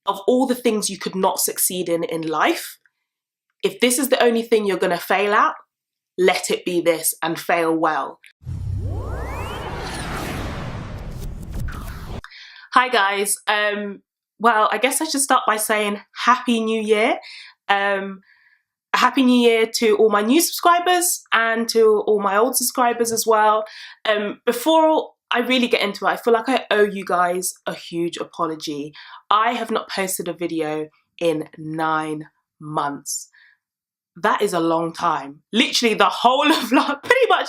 Of all the things you could not succeed in life, if this is the only thing you're going to fail at, let it be this, and fail well. Hi guys. Well, I guess I should start by saying Happy New Year. A Happy New Year to all my new subscribers and to all my old subscribers as well. Before I really get into it, I feel like I owe you guys a huge apology. I have not posted a video in 9 months. That is a long time. Literally the whole of pretty much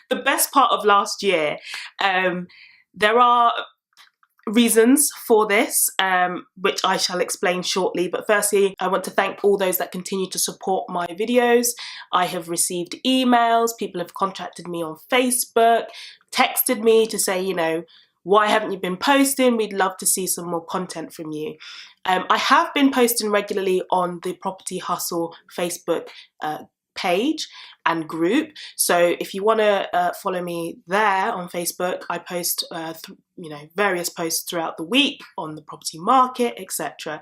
the best part of last year. There are reasons for this, which I shall explain shortly. But firstly, I want to thank all those that continue to support my videos. I have received emails, people have contacted me on Facebook, texted me to say, you know, why haven't you been posting? We'd love to see some more content from you. I have been posting regularly on the Property Hustle Facebook page and group. So if you want to follow me there on Facebook, I post various posts throughout the week on the property market, etc.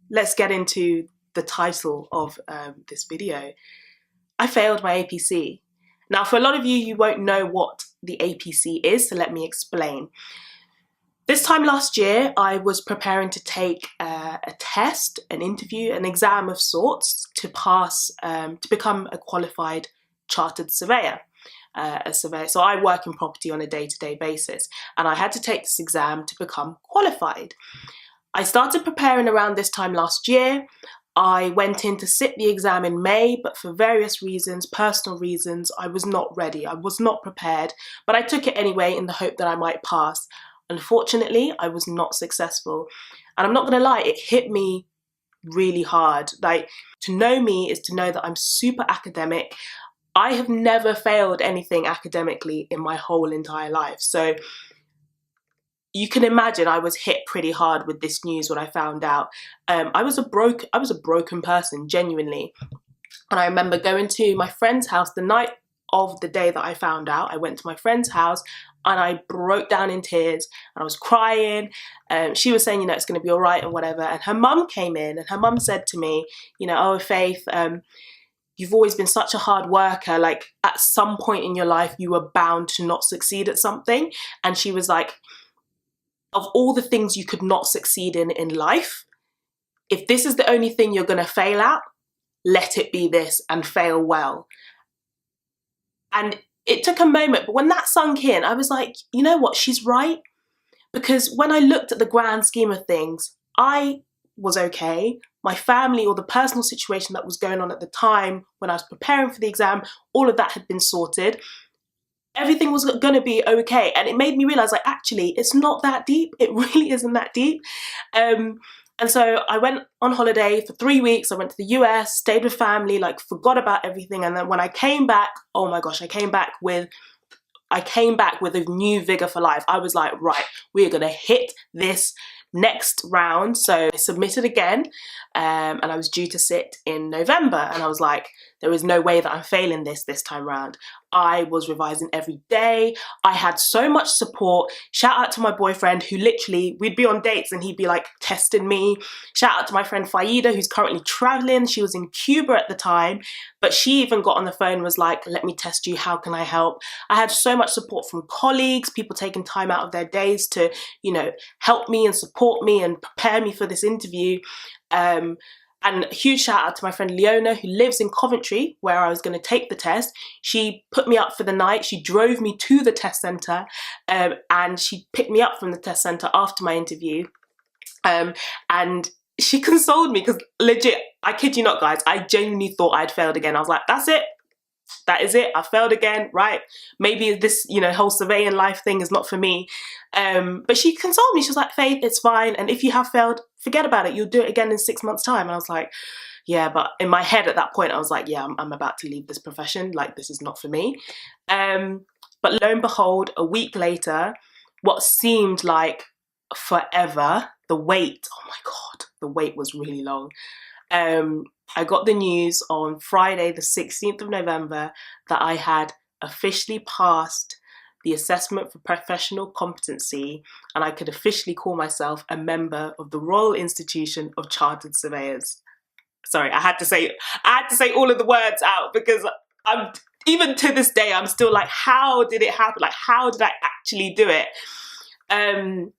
Let's get into the title of this video. I failed my APC. Now, for a lot of you, you won't know what the APC is, so let me explain. This time last year, I was preparing to take a test, an interview, an exam of sorts to pass, to become a qualified chartered surveyor. So I work in property on a day-to-day basis, and I had to take this exam to become qualified. I started preparing around this time last year. I went in to sit the exam in May, but for various reasons, personal reasons, I was not ready. I was not prepared, but I took it anyway in the hope that I might pass. Unfortunately, I was not successful. And I'm not going to lie, it hit me really hard. Like, to know me is to know that I'm super academic. I have never failed anything academically in my whole entire life. So you can imagine I was hit pretty hard with this news when I found out. I was a broken person, genuinely. And I remember going to my friend's house the night of the day that I found out. I went to my friend's house and I broke down in tears and I was crying. She was saying, you know, it's going to be all right or whatever. And her mum came in and her mum said to me, you know, oh, Faith, you've always been such a hard worker. Like, at some point in your life, you were bound to not succeed at something. And she was like, of all the things you could not succeed in life, if this is the only thing you're going to fail at, let it be this, and fail well. And it took a moment, but when that sunk in, I was like, you know what, she's right. Because when I looked at the grand scheme of things, I was okay. My family, or the personal situation that was going on at the time when I was preparing for the exam, all of that had been sorted. Everything was going to be okay. And it made me realize, like, actually, it's not that deep. It really isn't that deep. And so I went on holiday for 3 weeks. I went to the US, stayed with family, like, forgot about everything. And then when I came back, oh my gosh, I came back with a new vigor for life. I was like, right, we're going to hit this next round. So I submitted again, and I was due to sit in November. And I was like, there is no way that I'm failing this time round. I was revising every day. I had so much support. Shout out to my boyfriend, who literally, we'd be on dates and he'd be like testing me. Shout out to my friend Faida, who's currently traveling. She was in Cuba at the time, but she even got on the phone and was like, let me test you. How can I help? I had so much support from colleagues, people taking time out of their days to, you know, help me and support me and prepare me for this interview. And a huge shout out to my friend Leona, who lives in Coventry, where I was going to take the test. She put me up for the night. She drove me to the test centre, and she picked me up from the test centre after my interview. And she consoled me, because legit, I kid you not, guys, I genuinely thought I'd failed again. I was like, that's it. That is it. I failed again, right? Maybe this, you know, whole surveying life thing is not for me. But she consoled me. She was like, Faith, it's fine. And if you have failed, forget about it. You'll do it again in 6 months' time. And I was like, yeah, but in my head at that point, I was like, yeah, I'm about to leave this profession. Like, this is not for me. But lo and behold, a week later, what seemed like forever, the wait, oh my God, the wait was really long. I got the news on Friday, the 16th of November, that I had officially passed the assessment for professional competency, and I could officially call myself a member of the Royal Institution of Chartered Surveyors. Sorry, I had to say all of the words out, because even to this day, I'm still like, how did it happen? Like, how did I actually do it? And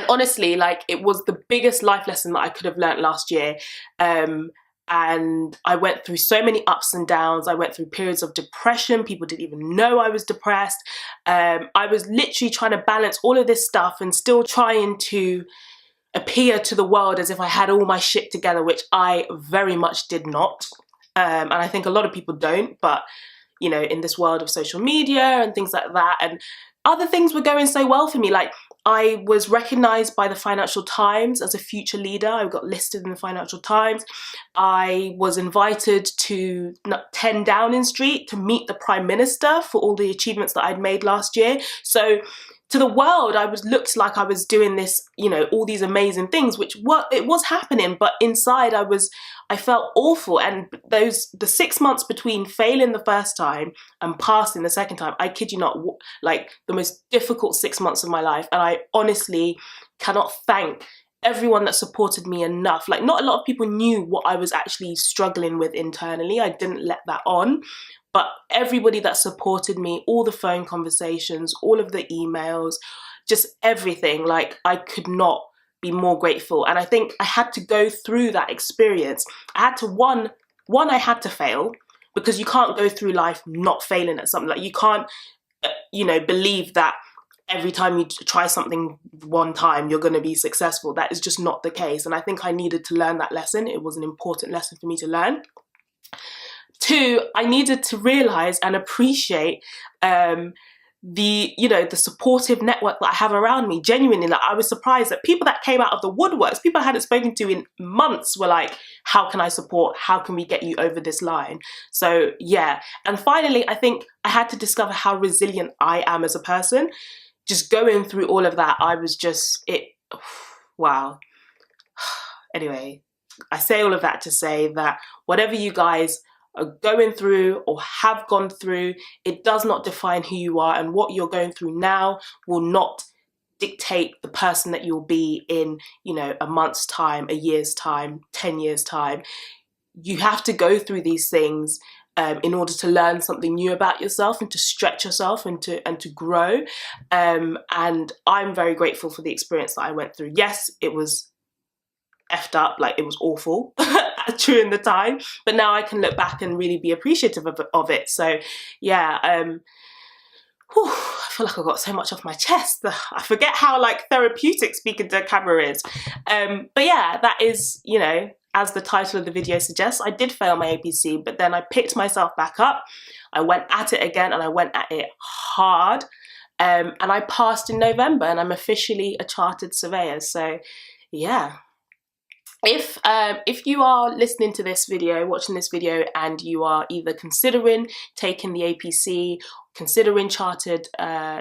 honestly, like, it was the biggest life lesson that I could have learnt last year. And I went through so many ups and downs. I went through periods of depression. People didn't even know I was depressed. I was literally trying to balance all of this stuff and still trying to appear to the world as if I had all my shit together, which I very much did not. And I think a lot of people don't, but you know, in this world of social media and things like that, and other things were going so well for me. Like, I was recognised by the Financial Times as a future leader. I got listed in the Financial Times. I was invited to 10 Downing Street to meet the Prime Minister for all the achievements that I'd made last year. So to the world, looked like I was doing this, you know, all these amazing things, which it was happening, but inside I felt awful. And the 6 months between failing the first time and passing the second time, I kid you not, like the most difficult 6 months of my life. And I honestly cannot thank everyone that supported me enough. Like, not a lot of people knew what I was actually struggling with internally. I didn't let that on. But everybody that supported me, all the phone conversations, all of the emails, just everything, like, I could not be more grateful. And I think I had to go through that experience. I had to, I had to fail, because you can't go through life not failing at something. Like, you can't, you know, believe that every time you try something one time, you're going to be successful. That is just not the case. And I think I needed to learn that lesson. It was an important lesson for me to learn. 2, I needed to realise and appreciate the supportive network that I have around me. Genuinely, like, I was surprised that people that came out of the woodworks, people I hadn't spoken to in months, were like, how can I support? How can we get you over this line? So yeah. And finally, I think I had to discover how resilient I am as a person. Just going through all of that, I was just, wow. Anyway, I say all of that to say that whatever you guys are going through or have gone through, it does not define who you are, and what you're going through now will not dictate the person that you'll be in, you know, a month's time, a year's time, 10 years time. You have to go through these things in order to learn something new about yourself and to stretch yourself and to grow. And I'm very grateful for the experience that I went through. Yes, it was effed up, like, it was awful during the time, but now I can look back and really be appreciative of it. So yeah, I feel like I got so much off my chest. I forget how, like, therapeutic speaking to a camera is. But yeah, that is, you know, as the title of the video suggests, I did fail my APC, but then I picked myself back up. I went at it again, and I went at it hard. And I passed in November, and I'm officially a chartered surveyor. So yeah. If you are listening to this video, watching this video, and you are either considering taking the APC, considering chartered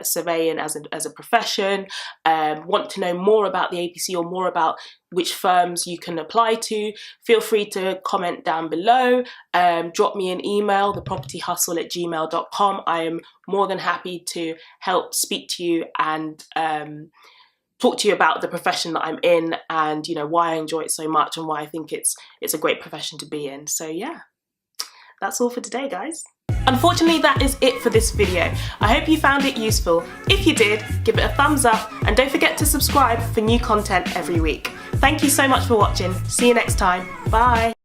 surveying as a profession, want to know more about the APC or more about which firms you can apply to, feel free to comment down below. Drop me an email, thepropertyhustle@gmail.com. I am more than happy to help speak to you and talk to you about the profession that I'm in, and you know, why I enjoy it so much and why I think it's a great profession to be in. So yeah, that's all for today, guys. Unfortunately, that is it for this video. I hope you found it useful. If you did, give it a thumbs up, and don't forget to subscribe for new content every week. Thank you so much for watching. See you next time. Bye.